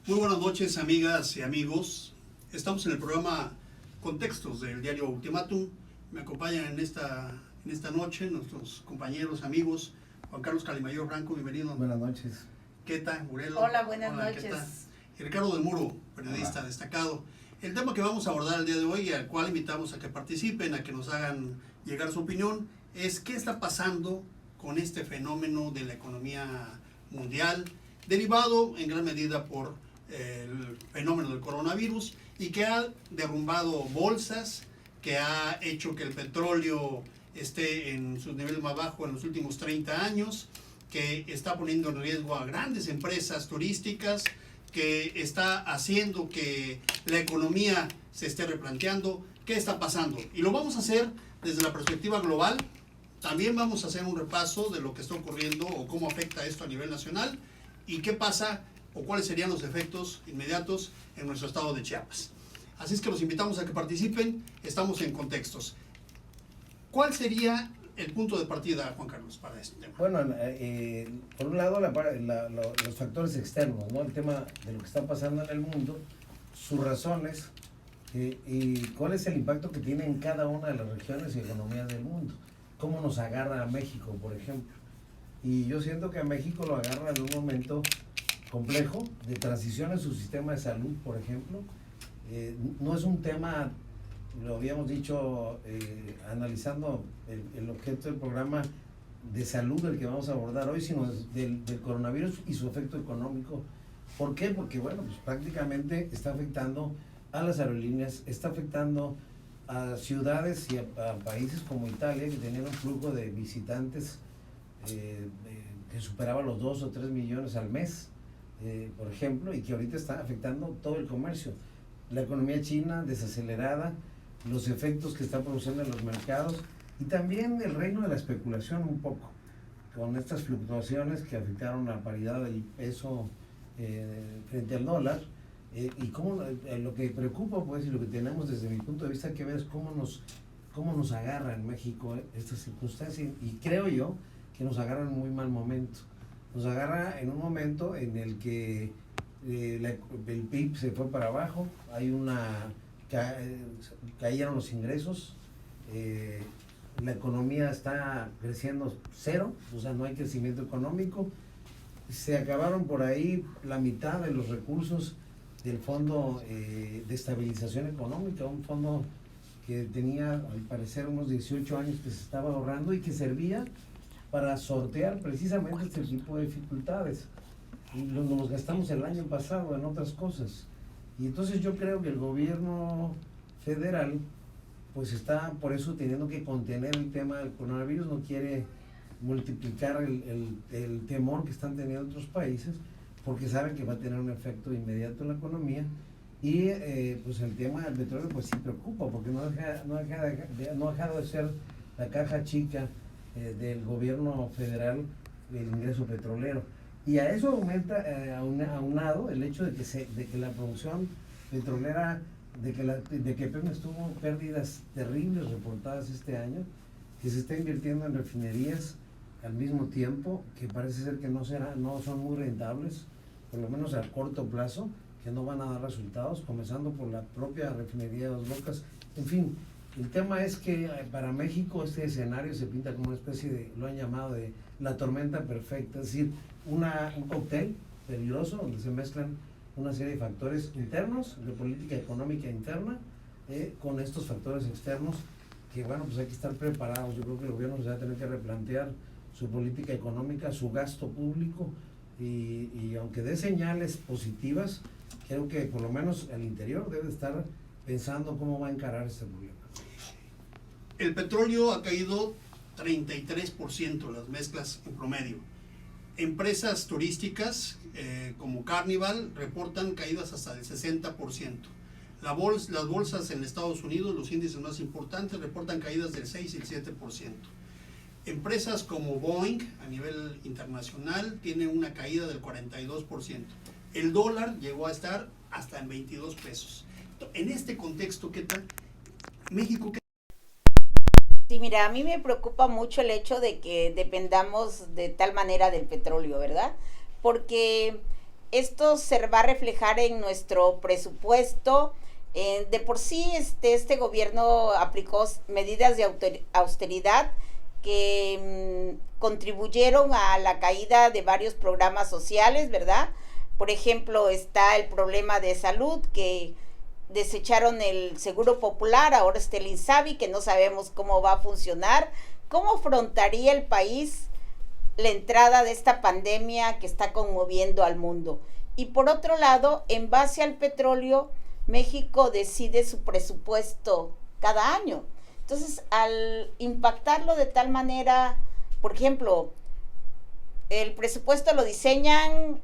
Muy buenas noches, amigas y amigos. Estamos en el programa Contextos del diario Ultimátum. Me acompañan en esta noche nuestros compañeros, amigos. Juan Carlos Calimayor Franco, bienvenido. Buenas noches. Queta Murelo. Hola, buenas noches. Queta. Y Ricardo del Muro, periodista destacado. El tema que vamos a abordar el día de hoy y al cual invitamos a que participen, a que nos hagan llegar su opinión, es qué está pasando con este fenómeno de la economía mundial, derivado en gran medida por el fenómeno del coronavirus y que ha derrumbado bolsas, que ha hecho que el petróleo esté en sus niveles más bajos en los últimos 30 años, que está poniendo en riesgo a grandes empresas turísticas, que está haciendo que la economía se esté replanteando. ¿Qué está pasando? Y lo vamos a hacer desde la perspectiva global. También vamos a hacer un repaso de lo que está ocurriendo o cómo afecta esto a nivel nacional y qué pasa o cuáles serían los efectos inmediatos en nuestro estado de Chiapas. Así es que los invitamos a que participen. Estamos en Contextos. ¿Cuál sería el punto de partida, Juan Carlos, para este tema? Bueno, por un lado los factores externos, ¿no? El tema de lo que está pasando en el mundo, sus razones y cuál es el impacto que tiene en cada una de las regiones y economías del mundo. Cómo nos agarra a México, por ejemplo. Y yo siento que a México lo agarra en un momento complejo de transición en su sistema de salud, por ejemplo. No es un tema, lo habíamos dicho, analizando el objeto del programa de salud del que vamos a abordar hoy, sino del coronavirus y su efecto económico. ¿Por qué? Porque, bueno, pues prácticamente está afectando a las aerolíneas, está afectando a ciudades y a países como Italia, que tenían un flujo de visitantes que superaba los 2 o 3 millones al mes, por ejemplo, y que ahorita está afectando todo el comercio. La economía china desacelerada, los efectos que está produciendo en los mercados y también el reino de la especulación un poco, con estas fluctuaciones que afectaron la paridad del peso frente al dólar. Y cómo, lo que preocupa, pues, y lo que tenemos desde mi punto de vista que ver es cómo nos agarra en México esta circunstancia, y creo yo que nos agarra en un muy mal momento. Nos agarra en un momento en el que el PIB se fue para abajo, cayeron los ingresos, la economía está creciendo cero, o sea, no hay crecimiento económico, se acabaron por ahí la mitad de los recursos del Fondo de Estabilización Económica, un fondo que tenía al parecer unos 18 años que se estaba ahorrando y que servía para sortear precisamente este tipo de dificultades. Y nos gastamos el año pasado en otras cosas. Y entonces yo creo que el gobierno federal pues está por eso teniendo que contener el tema del coronavirus, no quiere multiplicar el temor que están teniendo otros países, porque saben que va a tener un efecto inmediato en la economía. Y pues el tema del petróleo pues sí preocupa, porque no ha dejado de ser la caja chica del gobierno federal el ingreso petrolero. Y a eso aumenta aunado el hecho de que la producción petrolera, de que Pemex tuvo pérdidas terribles reportadas este año, que se está invirtiendo en refinerías al mismo tiempo, que parece ser que no son muy rentables, por lo menos a corto plazo, que no van a dar resultados, comenzando por la propia refinería de Dos Bocas. En fin, el tema es que para México este escenario se pinta como una especie de, lo han llamado de la tormenta perfecta, es decir, un cóctel peligroso donde se mezclan una serie de factores internos, de política económica interna, con estos factores externos, que bueno, pues hay que estar preparados. Yo creo que el gobierno se va a tener que replantear su política económica, su gasto público, y aunque dé señales positivas, creo que por lo menos el interior debe estar pensando cómo va a encarar este problema. El petróleo ha caído 33% las mezclas en promedio. Empresas turísticas como Carnival reportan caídas hasta del 60%. Las bolsas en Estados Unidos, los índices más importantes, reportan caídas del 6 y el 7%. Empresas como Boeing a nivel internacional tienen una caída del 42%. El dólar llegó a estar hasta en 22 pesos. En este contexto, ¿qué tal? México, ¿qué? Sí, mira, a mí me preocupa mucho el hecho de que dependamos de tal manera del petróleo, ¿verdad? Porque esto se va a reflejar en nuestro presupuesto. De por sí este gobierno aplicó medidas de austeridad que contribuyeron a la caída de varios programas sociales, ¿verdad? Por ejemplo, está el problema de salud, que desecharon el Seguro Popular, ahora está el INSABI, que no sabemos cómo va a funcionar. ¿Cómo afrontaría el país la entrada de esta pandemia que está conmoviendo al mundo? Y por otro lado, en base al petróleo, México decide su presupuesto cada año. Entonces, al impactarlo de tal manera, por ejemplo, el presupuesto lo diseñan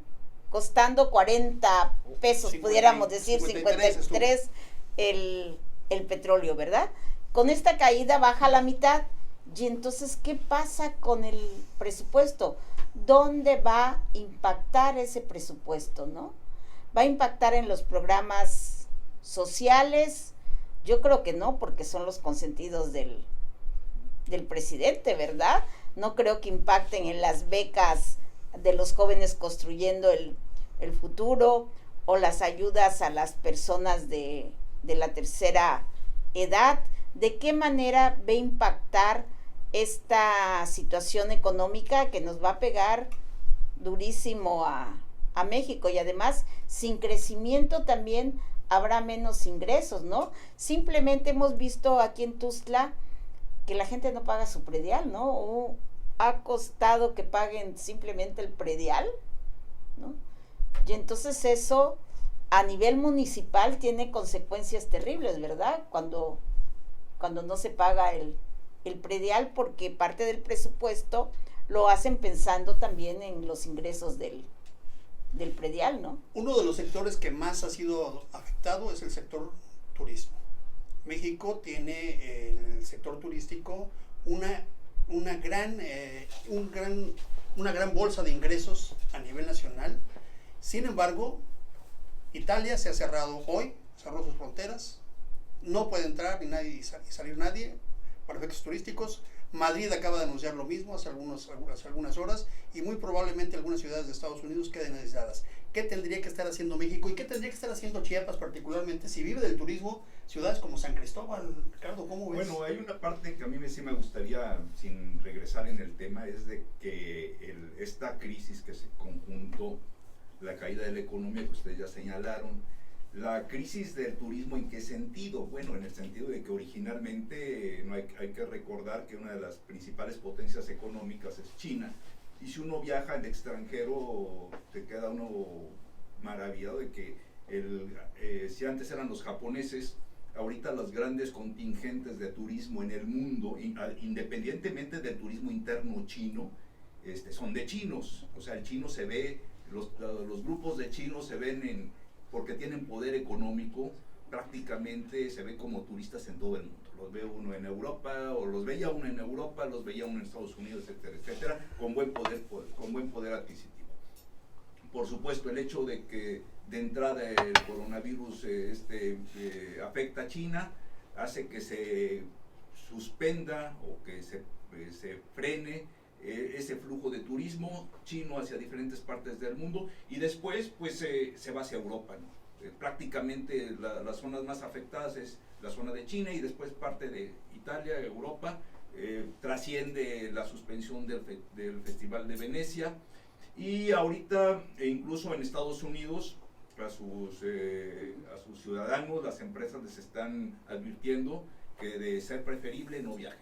costando 40 pesos, 50, pudiéramos decir 53 el petróleo, ¿verdad? Con esta caída baja a la mitad. Y entonces, ¿qué pasa con el presupuesto? ¿Dónde va a impactar ese presupuesto, no? ¿Va a impactar en los programas sociales? Yo creo que no, porque son los consentidos del presidente, ¿verdad? No creo que impacten en las becas de los jóvenes construyendo el futuro, o las ayudas a las personas de la tercera edad. ¿De qué manera va a impactar esta situación económica que nos va a pegar durísimo a México? Y además, sin crecimiento también habrá menos ingresos, ¿no? Simplemente hemos visto aquí en Tuxtla que la gente no paga su predial, ¿no? O ha costado que paguen simplemente el predial, ¿no? Y entonces eso a nivel municipal tiene consecuencias terribles, ¿verdad? Cuando no se paga el predial, porque parte del presupuesto lo hacen pensando también en los ingresos del predial, ¿no? Uno de los sectores que más ha sido afectado es el sector turismo. México tiene en el sector turístico una gran bolsa de ingresos a nivel nacional. Sin embargo, Italia se ha cerrado hoy, cerró sus fronteras, no puede entrar ni nadie y salir nadie para efectos turísticos. Madrid acaba de anunciar lo mismo hace algunas horas, y muy probablemente algunas ciudades de Estados Unidos queden aisladas. ¿Qué tendría que estar haciendo México y qué tendría que estar haciendo Chiapas particularmente si vive del turismo? Ciudades como San Cristóbal, Ricardo, ¿cómo ves? Bueno, hay una parte que a mí sí me gustaría, sin regresar en el tema, es de que esta crisis que se conjuntó, la caída de la economía que ustedes ya señalaron, la crisis del turismo, ¿en qué sentido? Bueno, en el sentido de que originalmente hay que recordar que una de las principales potencias económicas es China, y si uno viaja al extranjero te queda uno maravillado de que si antes eran los japoneses, ahorita los grandes contingentes de turismo en el mundo, independientemente del turismo interno chino, son de chinos. O sea, el chino se ve, los grupos de chinos se ven porque tienen poder económico, prácticamente se ve como turistas en todo el mundo. Los ve uno en Europa, o los veía uno en Europa, los veía uno en Estados Unidos, etcétera, etcétera, con buen poder adquisitivo. Por supuesto, el hecho de que de entrada el coronavirus afecta a China, hace que se suspenda o que se frene ese flujo de turismo chino hacia diferentes partes del mundo, y después pues se va hacia Europa, ¿no? Prácticamente las zonas más afectadas es la zona de China, y después parte de Italia, Europa, trasciende la suspensión del Festival de Venecia, y ahorita incluso en Estados Unidos a sus ciudadanos, las empresas les están advirtiendo que de ser preferible no viajen,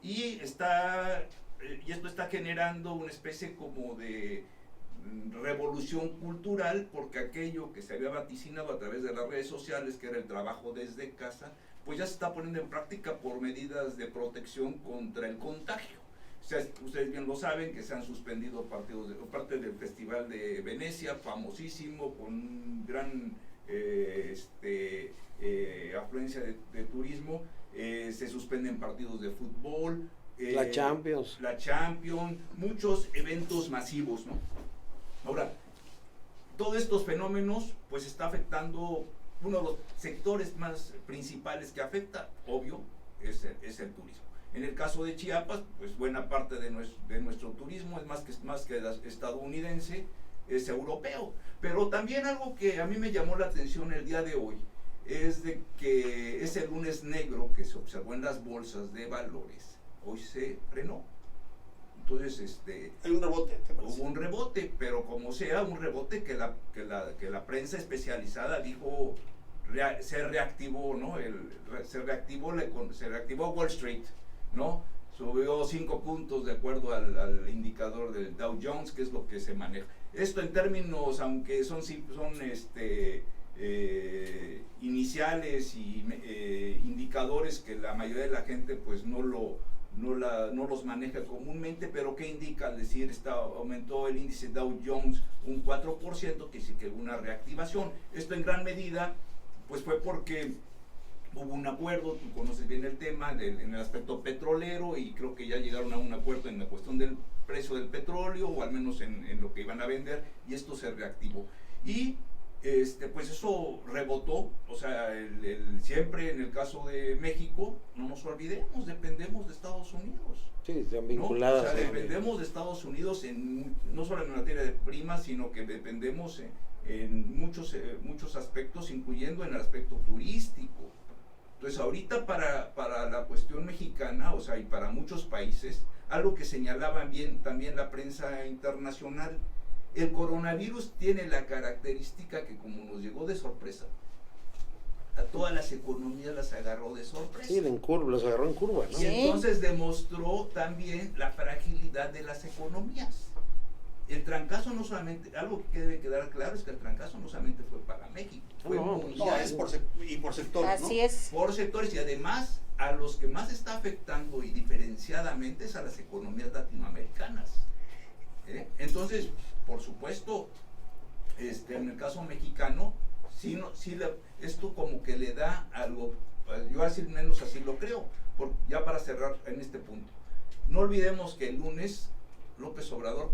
y esto está generando una especie como de revolución cultural, porque aquello que se había vaticinado a través de las redes sociales, que era el trabajo desde casa, pues ya se está poniendo en práctica por medidas de protección contra el contagio. O sea, ustedes bien lo saben que se han suspendido parte del Festival de Venecia, famosísimo, con gran afluencia de turismo. Se suspenden partidos de fútbol, la Champions, muchos eventos masivos, ¿no? Ahora, todos estos fenómenos pues está afectando, uno de los sectores más principales que afecta, obvio, es el turismo. En el caso de Chiapas, pues buena parte de nuestro turismo es más que estadounidense, es europeo. Pero también algo que a mí me llamó la atención el día de hoy es de que ese lunes negro que se observó en las bolsas de valores, hoy se frenó. Entonces, hay un rebote, ¿te parece? hubo un rebote, pero como sea, un rebote que la prensa especializada dijo se reactivó, ¿no? Se reactivó Wall Street, ¿no? Subió 5 puntos de acuerdo al indicador del Dow Jones, que es lo que se maneja. Esto en términos, aunque son iniciales y indicadores que la mayoría de la gente pues no los maneja comúnmente, pero que indica, al decir, aumentó el índice Dow Jones un 4%, que sí que hubo una reactivación. Esto en gran medida pues fue porque hubo un acuerdo, tú conoces bien el tema, en el aspecto petrolero, y creo que ya llegaron a un acuerdo en la cuestión del precio del petróleo, o al menos en lo que iban a vender, y esto se reactivó. Y pues eso rebotó, o sea, siempre en el caso de México, no nos olvidemos, dependemos de Estados Unidos. Sí, están vinculadas. ¿No? O sea, dependemos de Estados Unidos no solo en materia de primas, sino que dependemos en muchos aspectos, incluyendo en el aspecto turístico. Entonces ahorita para la cuestión mexicana, o sea, y para muchos países, algo que señalaban bien también la prensa internacional, el coronavirus tiene la característica que como nos llegó de sorpresa, a todas las economías las agarró de sorpresa. Sí, los agarró en curva, ¿no? Y entonces demostró también la fragilidad de las economías. El trancazo no solamente, algo que debe quedar claro es que el trancazo no solamente fue para México, fue mundial. No, es por sectores, ¿no? Así es. Por sectores, y además a los que más está afectando y diferenciadamente es a las economías latinoamericanas. Entonces, por supuesto, en el caso mexicano, esto como que le da algo, yo al menos así lo creo, ya para cerrar en este punto. No olvidemos que el lunes López Obrador,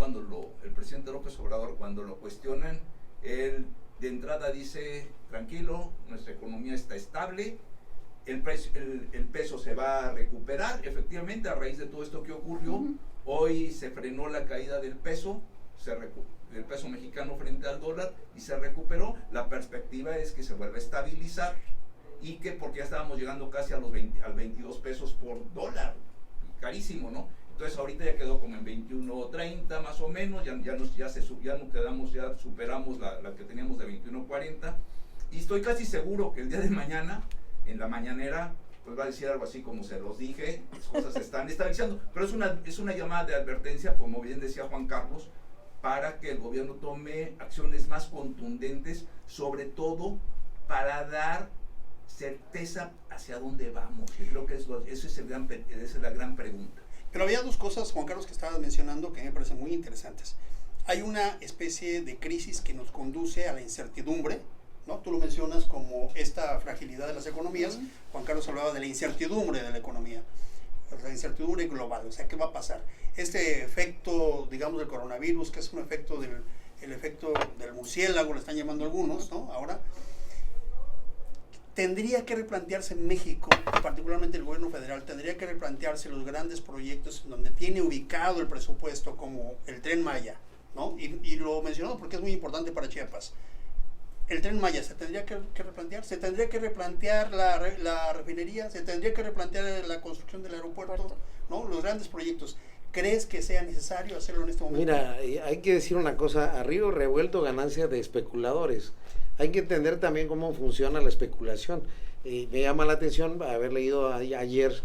el presidente López Obrador, cuando lo cuestionan, él de entrada dice, tranquilo, nuestra economía está estable, el peso se va a recuperar. Efectivamente, a raíz de todo esto que ocurrió, hoy se frenó la caída del peso, el peso mexicano frente al dólar, y se recuperó. La perspectiva es que se vuelva a estabilizar, y que porque ya estábamos llegando casi a los 22 pesos por dólar, carísimo, ¿no? Entonces ahorita ya quedó como en 21.30 más o menos, ya superamos la que teníamos de 21.40, y estoy casi seguro que el día de mañana, en la mañanera, pues va a decir algo así como se los dije, las cosas se están estabilizando, pero es una llamada de advertencia, como bien decía Juan Carlos, para que el gobierno tome acciones más contundentes, sobre todo para dar certeza hacia dónde vamos. Yo creo que esa es la gran pregunta. Pero había dos cosas, Juan Carlos, que estabas mencionando que me parecen muy interesantes. Hay una especie de crisis que nos conduce a la incertidumbre, ¿no? Tú lo mencionas como esta fragilidad de las economías. Juan Carlos hablaba de la incertidumbre de la economía, la incertidumbre global, o sea, ¿qué va a pasar? Este efecto, digamos, del coronavirus, que es un efecto el efecto del murciélago, le están llamando algunos, ¿no? Ahora, tendría que replantearse en México, particularmente el gobierno federal, tendría que replantearse los grandes proyectos donde tiene ubicado el presupuesto, como el Tren Maya, ¿no? Y lo mencionado porque es muy importante para Chiapas. El Tren Maya se tendría que replantear, se tendría que replantear la refinería, se tendría que replantear la construcción del aeropuerto, ¿no? Los grandes proyectos. ¿Crees que sea necesario hacerlo en este momento? Mira, hay que decir una cosa, a río revuelto ganancia de especuladores. Hay que entender también cómo funciona la especulación. Me llama la atención haber leído ayer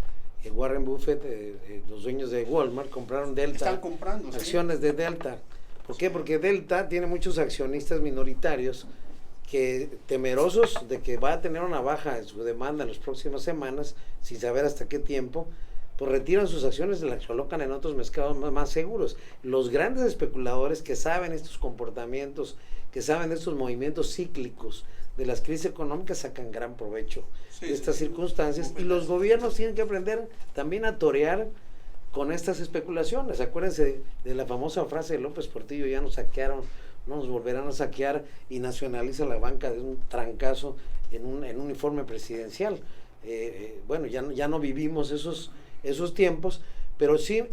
Warren Buffett, los dueños de Walmart, compraron Delta. Están comprando, acciones ¿sí? de Delta. ¿Por qué? Porque Delta tiene muchos accionistas minoritarios que, temerosos de que va a tener una baja en su demanda en las próximas semanas, sin saber hasta qué tiempo, pues retiran sus acciones y las colocan en otros mercados más seguros. Los grandes especuladores que saben estos comportamientos, que saben estos movimientos cíclicos de las crisis económicas, sacan gran provecho de estas circunstancias, y los gobiernos tienen que aprender también a torear con estas especulaciones. Acuérdense de la famosa frase de López Portillo: ya nos saquearon, no nos volverán a saquear, y nacionaliza la banca de un trancazo en un informe presidencial. Bueno, ya no vivimos esos tiempos, pero sí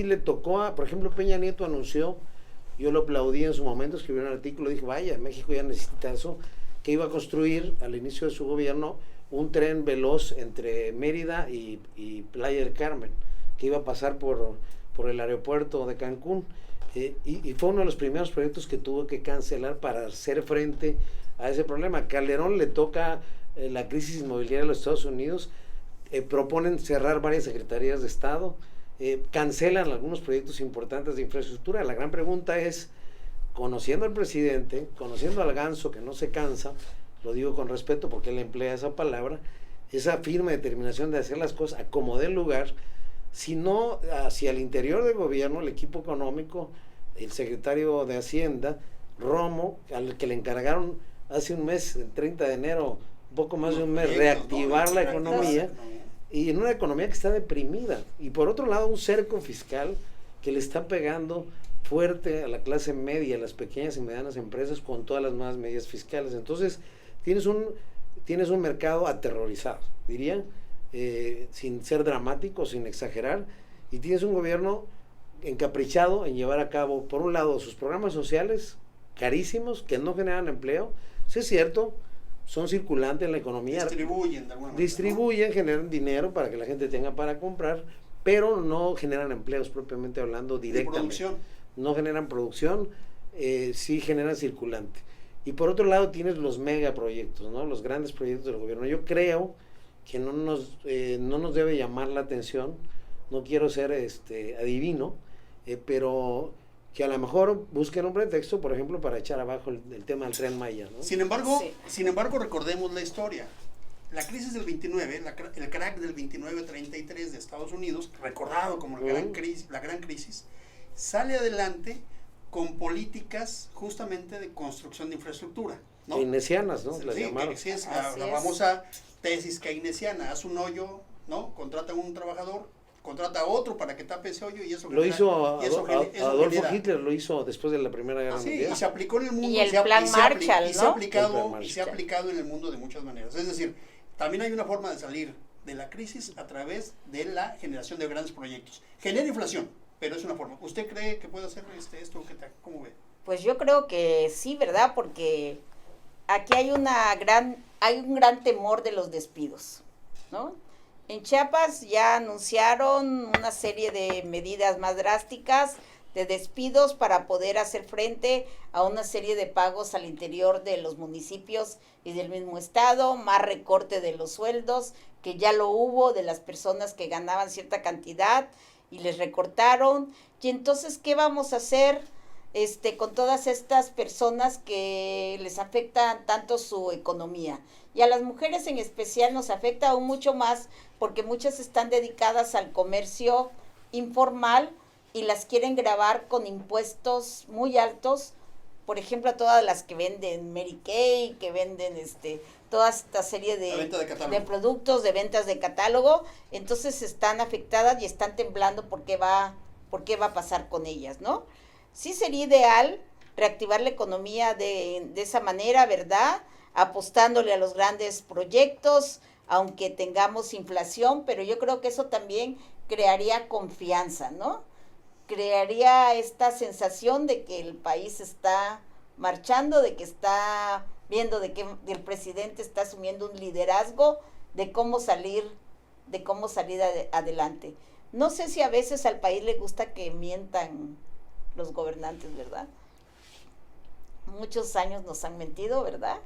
le tocó por ejemplo, Peña Nieto anunció yo lo aplaudí en su momento, escribí un artículo, dije, vaya, México ya necesita eso, que iba a construir al inicio de su gobierno un tren veloz entre Mérida y Playa del Carmen, que iba a pasar por el aeropuerto de Cancún, y fue uno de los primeros proyectos que tuvo que cancelar para hacer frente a ese problema. Calderón le toca la crisis inmobiliaria de los Estados Unidos, proponen cerrar varias secretarías de Estado, cancelan algunos proyectos importantes de infraestructura. La gran pregunta es, conociendo al presidente, conociendo al ganso que no se cansa, lo digo con respeto porque él emplea esa palabra, esa firme determinación de hacer las cosas a como dé lugar, sino hacia el interior del gobierno, el equipo económico, el secretario de Hacienda, Romo, al que le encargaron hace un mes, el 30 de enero, un poco más de un mes, reactivar la economía, y en una economía que está deprimida, y por otro lado un cerco fiscal que le está pegando fuerte a la clase media, a las pequeñas y medianas empresas, con todas las nuevas medidas fiscales. Entonces tienes un mercado aterrorizado, diría, sin ser dramático, sin exagerar, y tienes un gobierno encaprichado en llevar a cabo, por un lado, sus programas sociales carísimos, que no generan empleo. Sí, es cierto, son circulantes en la economía, distribuyen de alguna manera, ¿no? Generan dinero para que la gente tenga para comprar, pero no generan empleos propiamente hablando directamente. No generan producción, sí generan circulante. Y por otro lado tienes los megaproyectos, ¿no? Los grandes proyectos del gobierno. Yo creo que no nos debe llamar la atención, no quiero ser adivino, pero que a lo mejor busquen un pretexto, por ejemplo, para echar abajo el tema del Tren Maya, ¿no? Sin embargo, recordemos la historia. La crisis del 29, el crack del 29-33 de Estados Unidos, recordado como la gran crisis, sale adelante con políticas justamente de construcción de infraestructura, ¿no? Keynesianas, ¿no? Las llamaron. La famosa tesis keynesiana: haz un hoyo, ¿no? Contrata a un trabajador, contrata a otro para que tape ese hoyo, y eso lo hizo Adolfo Hitler, lo hizo después de la Primera Guerra Mundial. Y se aplicó en el mundo, y el plan Marshall, ¿no? Y se ha aplicado en el mundo de muchas maneras. Es decir, también hay una forma de salir de la crisis a través de la generación de grandes proyectos. Genera inflación, pero es una forma. ¿Usted cree que puede hacer esto? ¿Cómo ve? Pues yo creo que sí, ¿verdad? Porque aquí hay un gran temor de los despidos, ¿no? En Chiapas ya anunciaron una serie de medidas más drásticas de despidos para poder hacer frente a una serie de pagos al interior de los municipios y del mismo estado, más recorte de los sueldos, que ya lo hubo de las personas que ganaban cierta cantidad y les recortaron. Y entonces, ¿qué vamos a hacer con todas estas personas que les afecta tanto su economía? Y a las mujeres en especial nos afecta aún mucho más, porque muchas están dedicadas al comercio informal y las quieren gravar con impuestos muy altos. Por ejemplo, a todas las que venden Mary Kay, que venden toda esta serie de productos, de ventas de catálogo. Entonces están afectadas y están temblando por qué va a pasar con ellas, ¿no? Sí sería ideal reactivar la economía de esa manera, ¿verdad? Apostándole a los grandes proyectos, aunque tengamos inflación, pero yo creo que eso también crearía confianza, ¿no? Crearía esta sensación de que el país está marchando, de que está viendo, de que el presidente está asumiendo un liderazgo de cómo salir adelante. No sé si a veces al país le gusta que mientan los gobernantes, ¿verdad? Muchos años nos han mentido, ¿verdad?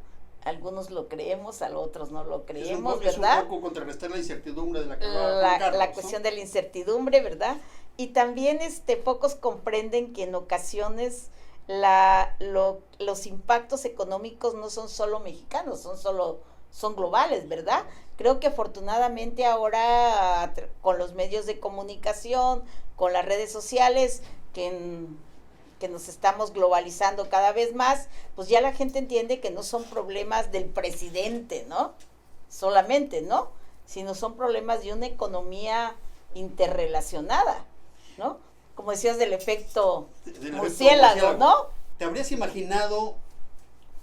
Algunos lo creemos, a otros no lo creemos, ¿verdad? Es un poco contrarrestar la incertidumbre de la que va Carlos, la cuestión, ¿no? De la incertidumbre, ¿verdad? Y también pocos comprenden que en ocasiones los impactos económicos no son solo mexicanos, son globales, ¿verdad? Creo que afortunadamente ahora con los medios de comunicación, con las redes sociales, que nos estamos globalizando cada vez más, pues ya la gente entiende que no son problemas del presidente, ¿no? Solamente, ¿no? Sino son problemas de una economía interrelacionada, ¿no? Como decías, del efecto murciélago, ¿no? ¿Te habrías imaginado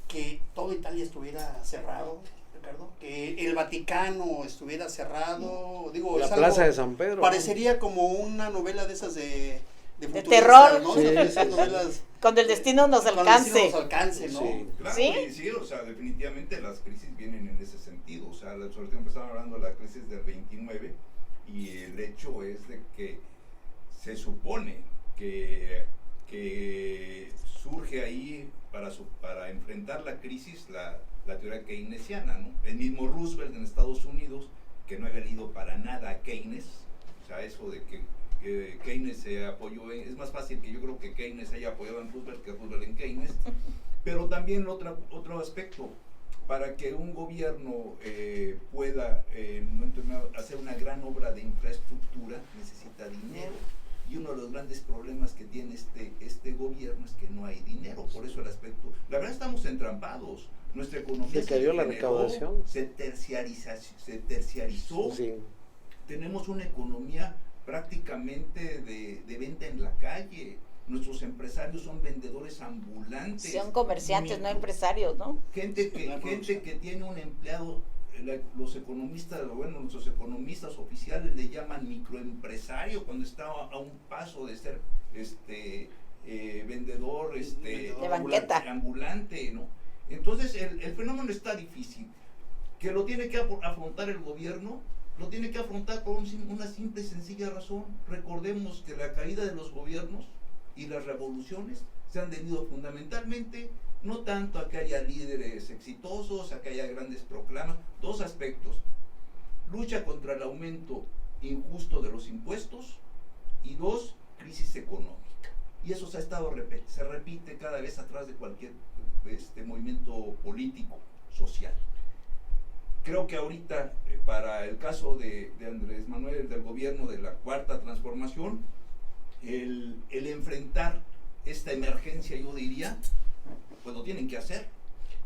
que todo Italia estuviera cerrado, Ricardo? Que el Vaticano estuviera cerrado, digo, la Plaza de San Pedro. Parecería como una novela de esas de de De futuristas, terror. ¿no? Sí, Esas sí, novelas Cuando el destino nos cuando el destino alcance. nos alcance, ¿no? Sí. Claro, ¿Sí? y sí, o sea, definitivamente las crisis vienen en ese sentido. O sea, sobre todo empezaron hablando de la crisis del 29 y el hecho es de que se supone que surge ahí para enfrentar la crisis la teoría keynesiana, ¿no? El mismo Roosevelt en Estados Unidos, que no había leído para nada a Keynes, o sea, eso de que Keynes se apoyó es más fácil que yo creo que Keynes haya apoyado en Roosevelt que Roosevelt en Keynes, pero también otro aspecto, para que un gobierno pueda hacer una gran obra de infraestructura necesita dinero. Y uno de los grandes problemas que tiene este gobierno es que no hay dinero. Por eso el aspecto, la verdad estamos entrampados. Nuestra economía Se cayó la recaudación. se terciarizó. Sí. Tenemos una economía prácticamente de venta en la calle. Nuestros empresarios son vendedores ambulantes. Son comerciantes, no empresarios, ¿no? Gente que tiene un empleado, los economistas, bueno, nuestros economistas oficiales le llaman microempresario cuando está a un paso de ser vendedor, De banqueta. ambulante, ¿no? Entonces el fenómeno está difícil. Que lo tiene que afrontar el gobierno, lo tiene que afrontar por una simple y sencilla razón. Recordemos que la caída de los gobiernos y las revoluciones se han debido fundamentalmente no tanto a que haya líderes exitosos, a que haya grandes proclamas, dos aspectos: lucha contra el aumento injusto de los impuestos y dos, crisis económica. Y eso se repite cada vez atrás de cualquier movimiento político, social. Creo que ahorita, para el caso de Andrés Manuel, del gobierno de la Cuarta Transformación, el enfrentar esta emergencia, yo diría, pues lo tienen que hacer.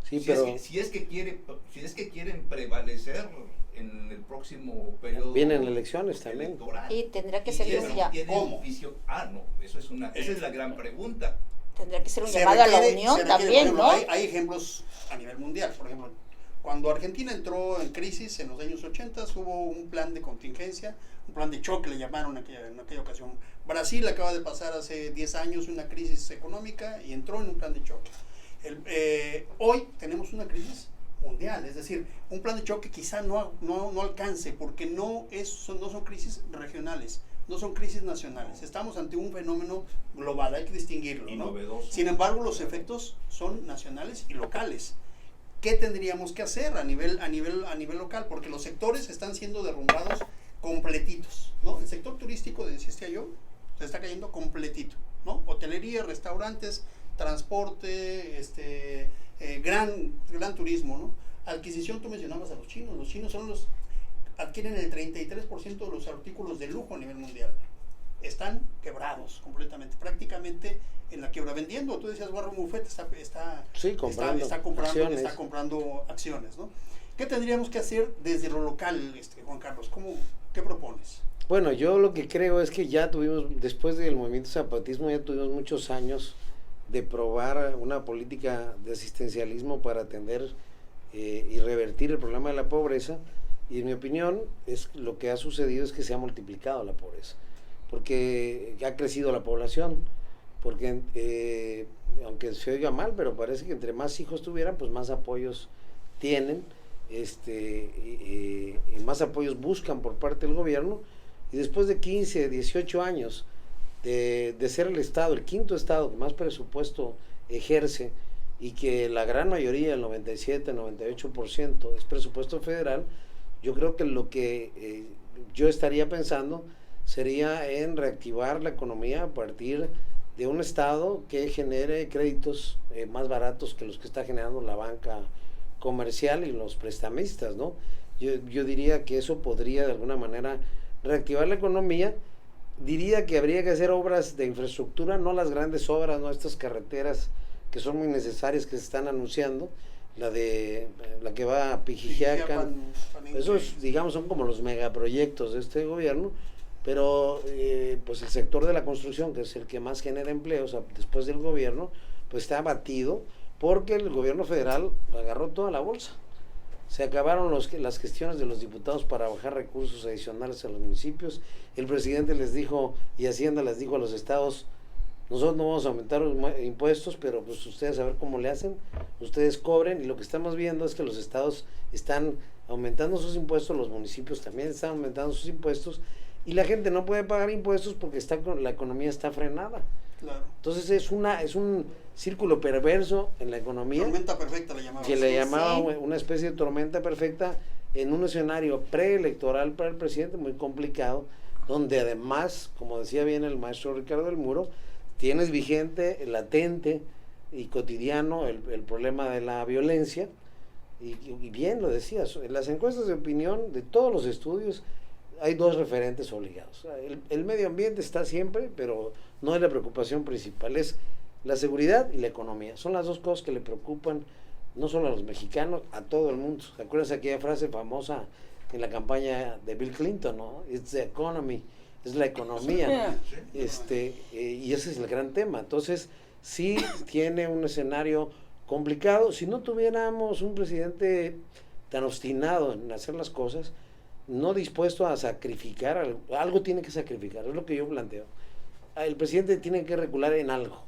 Sí, si, pero es que quieren prevalecer en el próximo periodo. vienen elecciones también. electoral. Y tendrá que Y ser tienen- un ya. tienen ¿Cómo? no, esa es la gran pregunta. Tendrá que ser un Se llamado a la requiere- unión se requiere, también, por ¿no? ejemplo, hay ejemplos a nivel mundial. Por ejemplo, cuando Argentina entró en crisis en los años 80, hubo un plan de contingencia, un plan de choque le llamaron en aquella ocasión. Brasil acaba de pasar hace 10 años una crisis económica y entró en un plan de choque. Hoy tenemos una crisis mundial, es decir, un plan de choque quizá no alcance porque no son crisis regionales, no son crisis nacionales. Estamos ante un fenómeno global, hay que distinguirlo, Y ¿no? novedoso. Sin embargo, los efectos son nacionales y locales. ¿Qué tendríamos que hacer a nivel local? Porque los sectores están siendo derrumbados completitos, ¿no? El sector turístico, decía yo, se está cayendo completito, ¿no? Hotelería, restaurantes, transporte, gran turismo, ¿no? Adquisición, tú mencionabas a los chinos adquieren el 33% de los artículos de lujo a nivel mundial. Están quebrados completamente, prácticamente en la quiebra, vendiendo. Tú decías, Warren Buffett Sí, comprando acciones. está comprando acciones, ¿no? ¿Qué tendríamos que hacer desde lo local, Juan Carlos? ¿Qué propones? Bueno, yo lo que creo es que ya tuvimos, después del movimiento zapatismo, ya tuvimos muchos años de probar una política de asistencialismo para atender y revertir el problema de la pobreza. Y en mi opinión, lo que ha sucedido es que se ha multiplicado la pobreza, porque ha crecido la población, porque aunque se oiga mal, pero parece que entre más hijos tuvieran, pues más apoyos tienen, y más apoyos buscan por parte del gobierno. Y después de 15, 18 años de ser el Estado, el quinto Estado que más presupuesto ejerce, y que la gran mayoría, el 97, 98% es presupuesto federal, yo creo que lo que yo estaría pensando sería en reactivar la economía a partir de un Estado que genere créditos más baratos que los que está generando la banca comercial y los prestamistas, ¿no? Yo diría que eso podría de alguna manera reactivar la economía. Diría que habría que hacer obras de infraestructura, no las grandes obras, no estas carreteras que son muy necesarias que se están anunciando, la que va a Pijijiacan, esos digamos son como los megaproyectos de este gobierno, pero pues el sector de la construcción, que es el que más genera empleos después del gobierno, pues está abatido porque el gobierno federal agarró toda la bolsa. se acabaron las gestiones de los diputados para bajar recursos adicionales a los municipios. El presidente les dijo, y Hacienda les dijo a los estados, nosotros no vamos a aumentar los impuestos, pero pues ustedes a ver cómo le hacen, ustedes cobren, y lo que estamos viendo es que los estados están aumentando sus impuestos, los municipios también están aumentando sus impuestos, y la gente no puede pagar impuestos porque la economía está frenada. Claro. Entonces es un círculo perverso en la economía. Tormenta perfecta le llamaba. Que le llamaba Sí. una especie de tormenta perfecta en un escenario preelectoral para el presidente muy complicado, donde además, como decía bien el maestro Ricardo del Muro, tienes vigente, latente y cotidiano el problema de la violencia, y bien lo decías, en las encuestas de opinión de todos los estudios hay dos referentes obligados. El medio ambiente está siempre, pero no es la preocupación principal, es la seguridad y la economía. Son las dos cosas que le preocupan no solo a los mexicanos, a todo el mundo. ¿Se acuerdan aquella frase famosa en la campaña de Bill Clinton, no? It's the economy, es la economía. Y ese es el gran tema. Entonces, sí tiene un escenario complicado. Si no tuviéramos un presidente tan obstinado en hacer las cosas, no dispuesto a sacrificar, algo tiene que sacrificar, es lo que yo planteo. El presidente tiene que recular en algo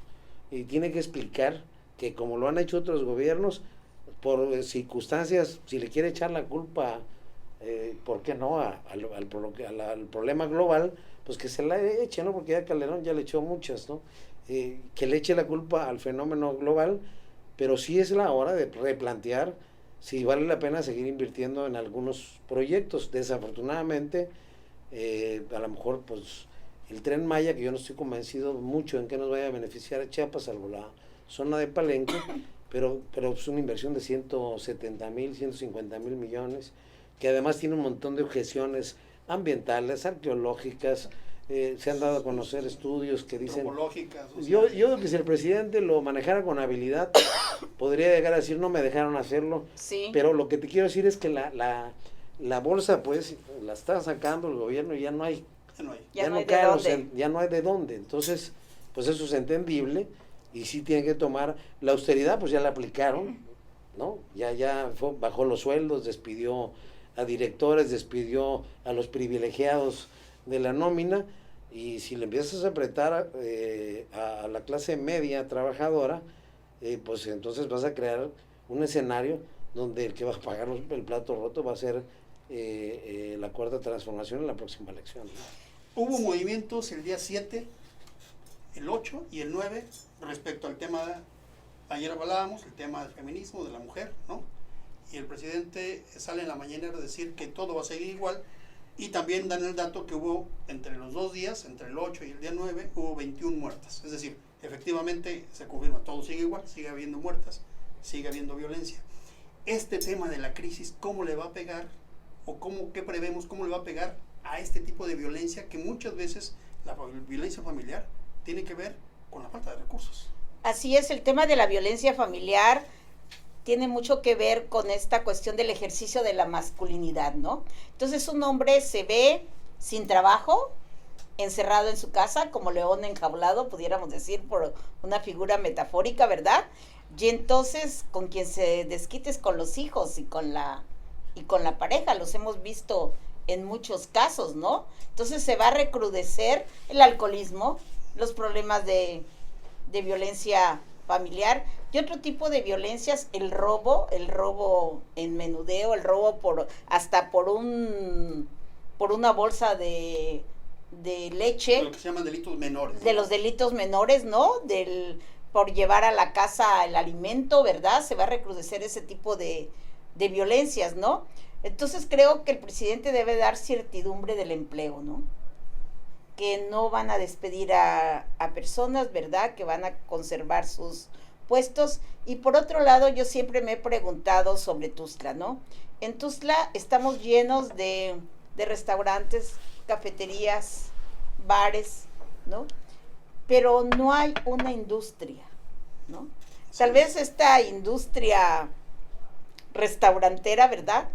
y tiene que explicar que, como lo han hecho otros gobiernos, por circunstancias, si le quiere echar la culpa, ¿por qué no?, al problema global, pues que se la eche, ¿no? Porque ya Calderón ya le echó muchas, ¿no? Que le eche la culpa al fenómeno global, pero sí es la hora de replantear si vale la pena seguir invirtiendo en algunos proyectos. Desafortunadamente, a lo mejor, pues, el Tren Maya, que yo no estoy convencido mucho en que nos vaya a beneficiar a Chiapas, salvo la zona de Palenque, pero es una inversión de 170,000, 150,000 millones, que además tiene un montón de objeciones ambientales, arqueológicas. Se han dado a conocer estudios que dicen... Yo creo que si el presidente lo manejara con habilidad, podría llegar a decir, no me dejaron hacerlo. Sí. Pero lo que te quiero decir es que la bolsa, pues, la está sacando el gobierno y ya no hay... Ya no hay de dónde. Ya no hay de dónde. Entonces, pues eso es entendible, y sí tienen que tomar la austeridad, pues ya la aplicaron, ¿no? Ya bajó los sueldos, despidió a directores, despidió a los privilegiados de la nómina, y si le empiezas a apretar a la clase media trabajadora, pues entonces vas a crear un escenario donde el que va a pagar el plato roto va a ser la cuarta transformación en la próxima elección. Hubo movimientos el día 7, el 8 y el 9 respecto al tema, ayer hablábamos, el tema del feminismo, de la mujer, ¿no? Y el presidente sale en la mañanera a decir que todo va a seguir igual, y también dan el dato que hubo entre los 2 días, entre el 8 y el día 9, hubo 21 muertas. Es decir, efectivamente se confirma, todo sigue igual, sigue habiendo muertas, sigue habiendo violencia. Este tema de la crisis, ¿cómo le va a pegar? ¿O qué prevemos, cómo le va a pegar a este tipo de violencia, que muchas veces la violencia familiar tiene que ver con la falta de recursos? Así es, el tema de la violencia familiar tiene mucho que ver con esta cuestión del ejercicio de la masculinidad, ¿no? Entonces un hombre se ve sin trabajo, encerrado en su casa, como león enjaulado, pudiéramos decir, por una figura metafórica, ¿verdad? Y entonces con quien se desquite es con los hijos y con la pareja, los hemos visto en muchos casos, ¿no? Entonces se va a recrudecer el alcoholismo, los problemas de violencia familiar y otro tipo de violencias, el robo en menudeo, el robo hasta por una bolsa de leche. Lo que se llaman delitos menores. De los delitos menores, ¿no? Por llevar a la casa el alimento, ¿verdad? Se va a recrudecer ese tipo de violencias, ¿no? Entonces creo que el presidente debe dar certidumbre del empleo, ¿no? Que no van a despedir a personas, ¿verdad? Que van a conservar sus puestos. Y por otro lado, yo siempre me he preguntado sobre Tuxtla, ¿no? En Tuxtla estamos llenos de restaurantes, cafeterías, bares, ¿no? Pero no hay una industria, ¿no? Tal vez esta industria restaurantera, ¿verdad?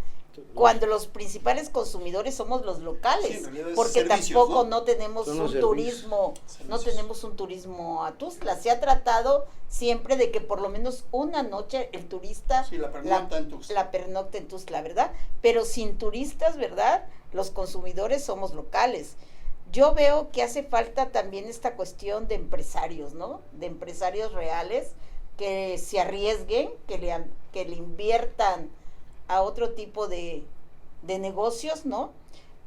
cuando los principales consumidores somos los Sí, locales, en realidad es porque servicios, tampoco ¿no? no tenemos Son un los servicios. turismo, no Servicios. tenemos un turismo a Tuxtla. Se ha tratado siempre de que por lo menos una noche el turista Sí, la pernocta en Tuxtla. la pernocta en Tuxtla, ¿verdad? Pero sin turistas, ¿verdad? Los consumidores somos locales. Yo veo que hace falta también esta cuestión de empresarios, ¿no? De empresarios reales que se arriesguen, que le inviertan a otro tipo de negocios, ¿no?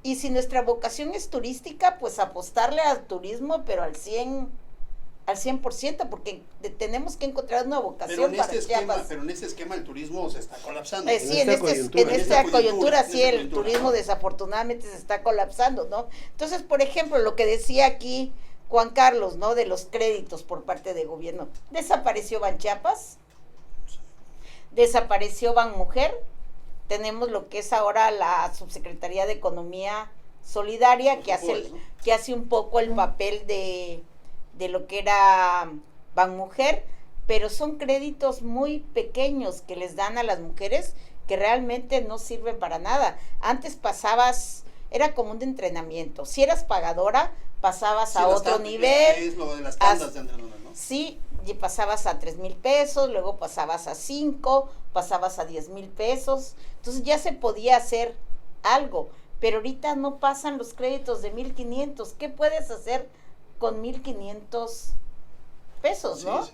Y si nuestra vocación es turística, pues apostarle al turismo, pero al 100%, porque tenemos que encontrar una vocación para Chiapas. Pero en este esquema el turismo se está colapsando. Sí, en esta coyuntura. esta coyuntura, En sí, esta el coyuntura. turismo desafortunadamente se está colapsando, ¿no? Entonces, por ejemplo, lo que decía aquí Juan Carlos, ¿no? De los créditos por parte del gobierno. Desapareció Banchiapas, desapareció Banmujer, tenemos lo que es ahora la Subsecretaría de Economía Solidaria, Los que hace, Afores, ¿no? que hace un poco el papel de lo que era Banmujer, pero son créditos muy pequeños que les dan a las mujeres que realmente no sirven para nada. Antes pasabas, era como un entrenamiento, si eras pagadora, pasabas Sí, a las otro tandas, nivel. Es lo de las tandas de Andrés Manuel, ¿no? Sí, y pasabas a 3,000 pesos, luego pasabas a 5, pasabas a 10,000 pesos. Entonces ya se podía hacer algo, pero ahorita no pasan los créditos de 1,500. ¿Qué puedes hacer con 1,500 pesos, no? Sí,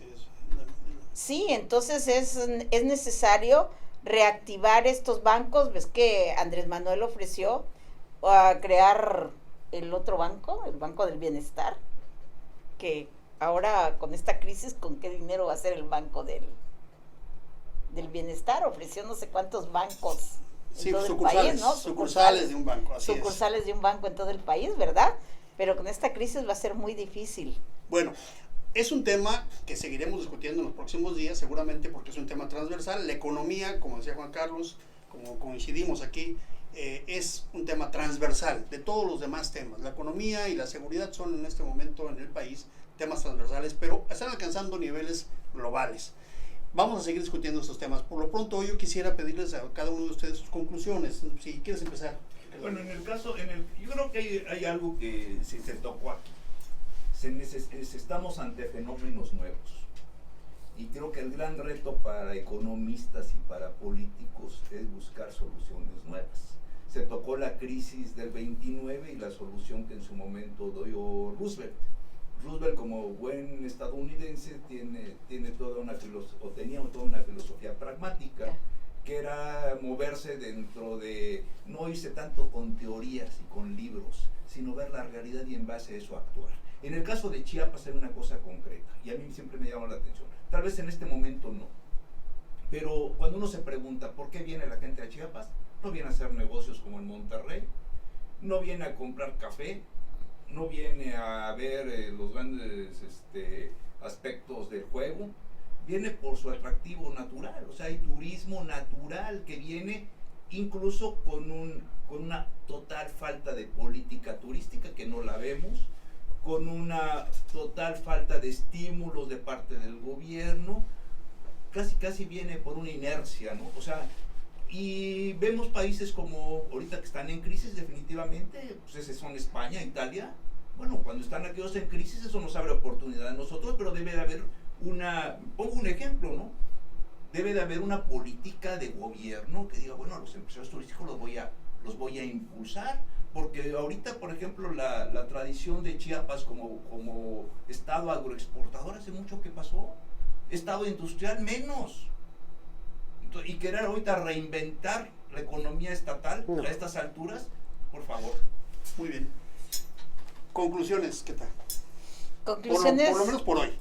Sí, entonces es necesario reactivar estos bancos. Ves que Andrés Manuel ofreció crear el otro banco, el Banco del Bienestar, que ahora con esta crisis, ¿con qué dinero va a ser el Banco del Bienestar? Ofreció no sé cuántos bancos Sí, en todo el sucursales, país, ¿no? sucursales de un banco, así es. Sucursales de un banco en todo el país, ¿verdad? Pero con esta crisis va a ser muy difícil. Bueno, es un tema que seguiremos discutiendo en los próximos días, seguramente porque es un tema transversal. La economía, como decía Juan Carlos, como coincidimos aquí, es un tema transversal de todos los demás temas. La economía y la seguridad son en este momento en el país temas transversales, pero están alcanzando niveles globales. Vamos a seguir discutiendo estos temas. Por lo pronto, yo quisiera pedirles a cada uno de ustedes sus conclusiones. Si quieres empezar. Bueno, en el caso, yo creo que hay algo que sí se tocó aquí. Estamos ante fenómenos nuevos. Y creo que el gran reto para economistas y para políticos es buscar soluciones nuevas. Se tocó la crisis del 29 y la solución que en su momento dio Roosevelt. Roosevelt, como buen estadounidense, tenía toda una filosofía pragmática, que era moverse dentro de, no irse tanto con teorías y con libros, sino ver la realidad y en base a eso actuar. En el caso de Chiapas era una cosa concreta, y a mí siempre me llama la atención. Tal vez en este momento no, pero cuando uno se pregunta por qué viene la gente a Chiapas, no viene a hacer negocios como en Monterrey, no viene a comprar café, no viene a ver los grandes aspectos del juego, viene por su atractivo natural. O sea, hay turismo natural que viene incluso con una total falta de política turística que no la vemos, con una total falta de estímulos de parte del gobierno, casi viene por una inercia, ¿no? O sea, y vemos países como ahorita que están en crisis definitivamente, pues esos son España, Italia. Bueno, cuando están aquellos en crisis eso nos abre oportunidad a nosotros, pero debe de haber pongo un ejemplo, ¿no? Debe de haber una política de gobierno que diga, bueno, a los empresarios turísticos los voy a impulsar, porque ahorita, por ejemplo, la tradición de Chiapas como estado agroexportador hace mucho que pasó, estado industrial menos. Y querer ahorita reinventar la economía estatal a estas alturas, por favor. Muy bien. Conclusiones, ¿qué tal? Conclusiones. Por lo menos por hoy.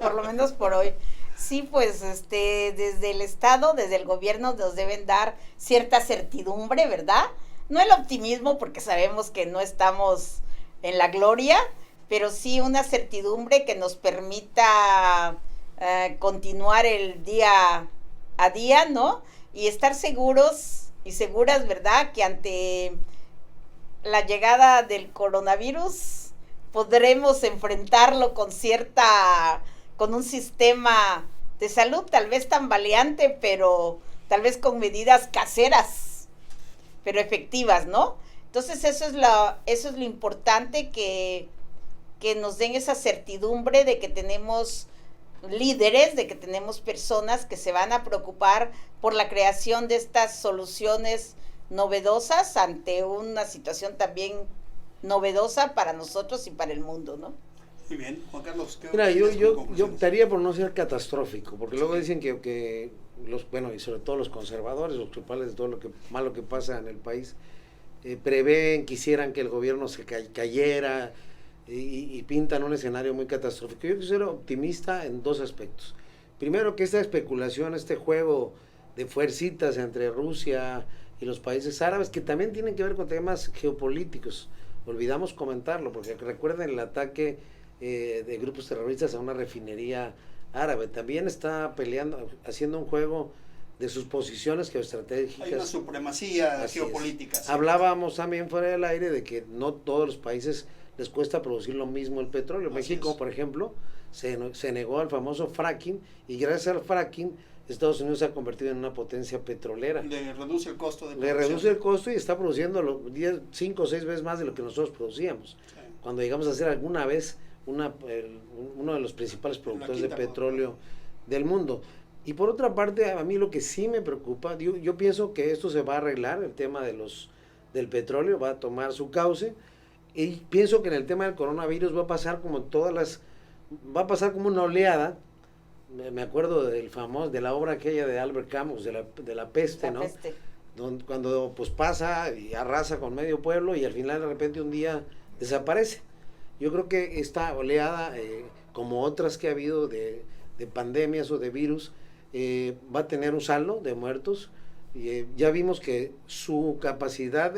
Por lo menos por hoy. Sí, pues desde el Estado, desde el gobierno nos deben dar cierta certidumbre, ¿verdad? No el optimismo, porque sabemos que no estamos en la gloria, pero sí una certidumbre que nos permita continuar el día a día, ¿no? Y estar seguros y seguras, ¿verdad? Que ante la llegada del coronavirus podremos enfrentarlo con un sistema de salud tal vez tambaleante, pero tal vez con medidas caseras pero efectivas, ¿no? Entonces eso es lo importante, que nos den esa certidumbre de que tenemos líderes, de que tenemos personas que se van a preocupar por la creación de estas soluciones novedosas ante una situación también novedosa para nosotros y para el mundo, ¿no? Muy bien, Juan Carlos. Mira, yo optaría por no ser catastrófico, porque luego dicen que bueno, y sobre todo los conservadores, los culpables de todo lo malo que pasa en el país, prevén, quisieran que el gobierno se cayera y pintan un escenario muy catastrófico. Yo quiero ser optimista en dos aspectos. Primero, que esta especulación, este juego de fuercitas entre Rusia y los países árabes, que también tienen que ver con temas geopolíticos, olvidamos comentarlo, porque recuerden el ataque de grupos terroristas a una refinería árabe, también está peleando, haciendo un juego de sus posiciones geoestratégicas. Hay una supremacía Así geopolítica. Sí. Hablábamos también fuera del aire de que no todos los países les cuesta producir lo mismo el petróleo. Así México, es. Por ejemplo, se negó al famoso fracking, y gracias al fracking Estados Unidos se ha convertido en una potencia petrolera. Le reduce el costo de Le producción. reduce el costo y está produciendo 5 o 6 veces más de lo que nosotros producíamos. Sí. Cuando llegamos a ser alguna vez uno de los principales productores de petróleo del mundo. Y por otra parte, a mí lo que sí me preocupa, yo pienso que esto se va a arreglar, el tema del petróleo va a tomar su cauce, y pienso que en el tema del coronavirus va a pasar como va a pasar como una oleada. Me acuerdo de la obra aquella de Albert Camus, de la peste, ¿no? Peste. Cuando pues pasa y arrasa con medio pueblo y al final de repente un día desaparece. Yo creo que esta oleada, como otras que ha habido de pandemias o de virus, va a tener un saldo de muertos. Ya vimos que su capacidad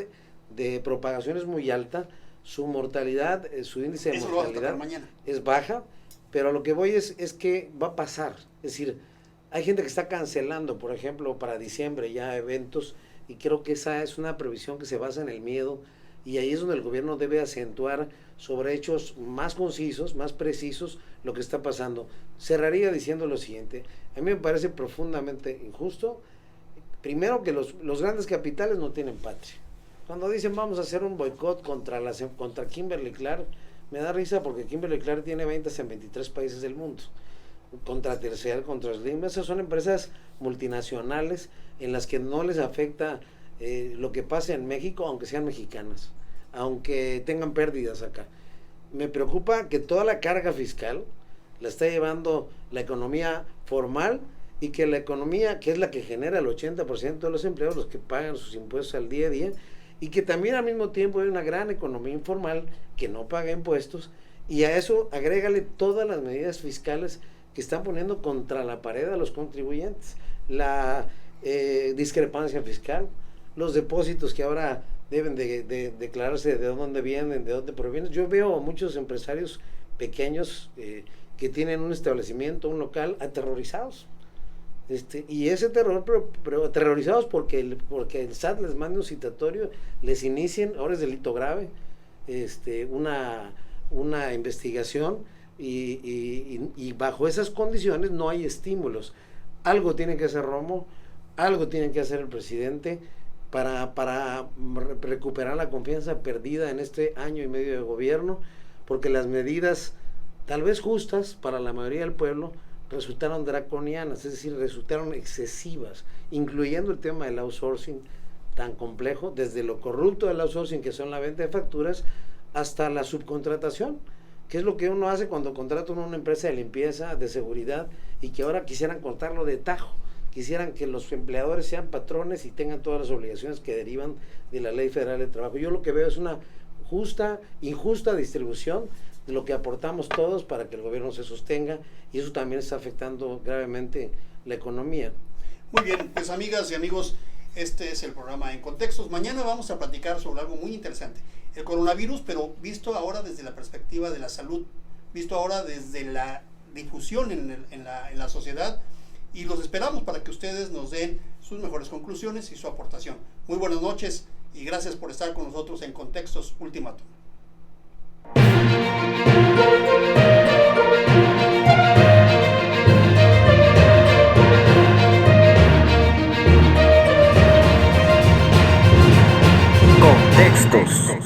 de propagación es muy alta, su mortalidad, su índice de Eso lo vamos a mortalidad tocar mañana. es baja, pero a lo que voy es que va a pasar. Es decir, hay gente que está cancelando, por ejemplo, para diciembre ya eventos, y creo que esa es una previsión que se basa en el miedo, y ahí es donde el gobierno debe acentuar sobre hechos más concisos, más precisos, lo que está pasando. Cerraría diciendo lo siguiente: a mí me parece profundamente injusto, primero, que los grandes capitales no tienen patria. Cuando dicen vamos a hacer un boicot contra Kimberly-Clark, me da risa, porque Kimberly-Clark tiene ventas en 23 países del mundo. Contra Tercial, contra Slim, esas son empresas multinacionales en las que no les afecta lo que pasa en México, aunque sean mexicanas, aunque tengan pérdidas acá. Me preocupa que toda la carga fiscal la está llevando la economía formal, y que la economía, que es la que genera el 80% de los empleos, los que pagan sus impuestos al día a día, y que también al mismo tiempo hay una gran economía informal que no paga impuestos, y a eso agrégale todas las medidas fiscales que están poniendo contra la pared a los contribuyentes, la discrepancia fiscal, los depósitos que ahora deben de declararse de dónde vienen, de dónde provienen. Yo veo a muchos empresarios pequeños que tienen un establecimiento, un local, aterrorizados. Y ese terror, pero aterrorizados porque el SAT les manda un citatorio, les inicien, ahora es delito grave, una investigación, y bajo esas condiciones no hay estímulos. Algo tiene que hacer Romo, algo tiene que hacer el presidente para recuperar la confianza perdida en este año y medio de gobierno, porque las medidas, tal vez justas para la mayoría del pueblo, resultaron draconianas, es decir, resultaron excesivas, incluyendo el tema del outsourcing tan complejo, desde lo corrupto del outsourcing, que son la venta de facturas, hasta la subcontratación, que es lo que uno hace cuando contrata una empresa de limpieza, de seguridad, y que ahora quisieran cortarlo de tajo, quisieran que los empleadores sean patrones y tengan todas las obligaciones que derivan de la Ley Federal de Trabajo. Yo lo que veo es una injusta distribución de lo que aportamos todos para que el gobierno se sostenga, y eso también está afectando gravemente la economía. Muy bien, pues amigas y amigos, este es el programa En Contextos. Mañana vamos a platicar sobre algo muy interesante, el coronavirus, pero visto ahora desde la perspectiva de la salud, visto ahora desde la difusión en la sociedad, y los esperamos para que ustedes nos den sus mejores conclusiones y su aportación. Muy buenas noches y gracias por estar con nosotros en Contextos Ultimátum. Costos.